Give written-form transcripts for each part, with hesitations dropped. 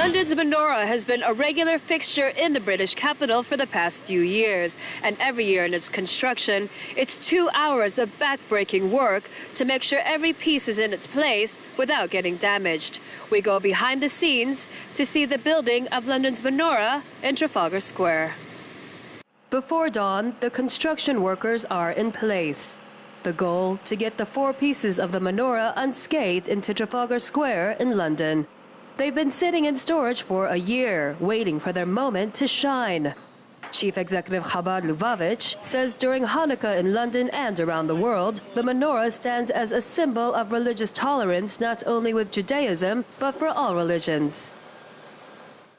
London's menorah has been a regular fixture in the British capital for the past few years, and every year in its construction, it's 2 hours of back-breaking work to make sure every piece is in its place without getting damaged. We go behind the scenes to see the building of London's menorah in Trafalgar Square. Before dawn, the construction workers are in place. The goal, to get the 4 pieces of the menorah unscathed into Trafalgar Square in London. They've been sitting in storage for a year, waiting for their moment to shine. Chief Executive Chabad Lubavitch says during Hanukkah in London and around the world, the menorah stands as a symbol of religious tolerance not only with Judaism, but for all religions.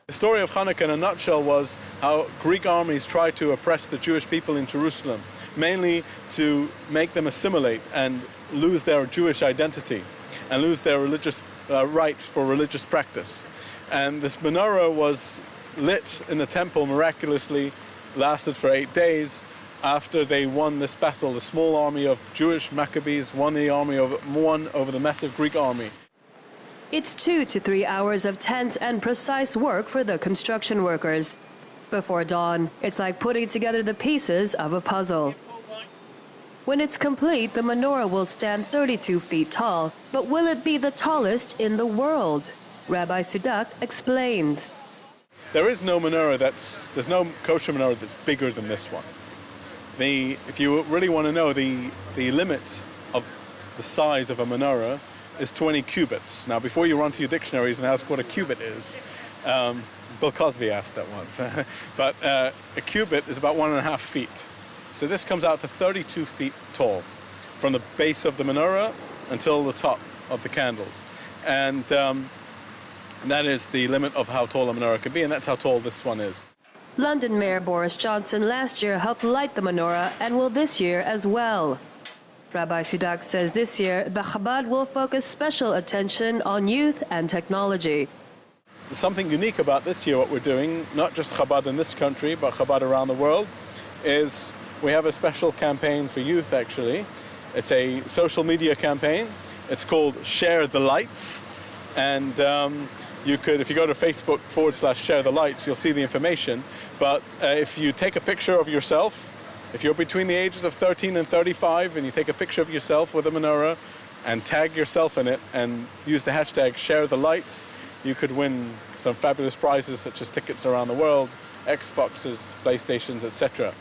The story of Hanukkah in a nutshell was how Greek armies tried to oppress the Jewish people in Jerusalem, mainly to make them assimilate and lose their Jewish identity and lose their religious rights for religious practice. And this menorah was lit in the temple miraculously, lasted for 8 days. After they won this battle, the small army of Jewish Maccabees won over the massive Greek army. It's 2 to 3 hours of tense and precise work for the construction workers. Before dawn, it's like putting together the pieces of a puzzle. When it's complete, the menorah will stand 32 feet tall, but will it be the tallest in the world? Rabbi Sudak explains. There is no menorah there's no kosher menorah that's bigger than this one. If you really want to know, the limit of the size of a menorah is 20 cubits. Now, before you run to your dictionaries and ask what a cubit is, Bill Cosby asked that once, but a cubit is about 1.5 feet. So this comes out to 32 feet tall, from the base of the menorah until the top of the candles. And that is the limit of how tall a menorah can be, and that's how tall this one is. London Mayor Boris Johnson last year helped light the menorah and will this year as well. Rabbi Sudak says this year the Chabad will focus special attention on youth and technology. There's something unique about this year, what we're doing, not just Chabad in this country, but Chabad around the world, is we have a special campaign for youth, actually. It's a social media campaign. It's called Share the Lights. And if you go to Facebook.com/Share the Lights, you'll see the information. But if you take a picture of yourself, if you're between the ages of 13 and 35 and you take a picture of yourself with a menorah and tag yourself in it and use the hashtag Share the Lights, you could win some fabulous prizes such as tickets around the world, Xboxes, PlayStations, etc.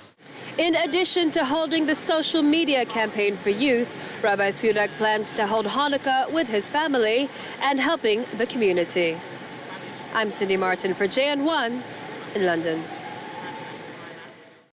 In addition to holding the social media campaign for youth, Rabbi Sudak plans to hold Hanukkah with his family and helping the community. I'm Cindy Martin for JN1 in London.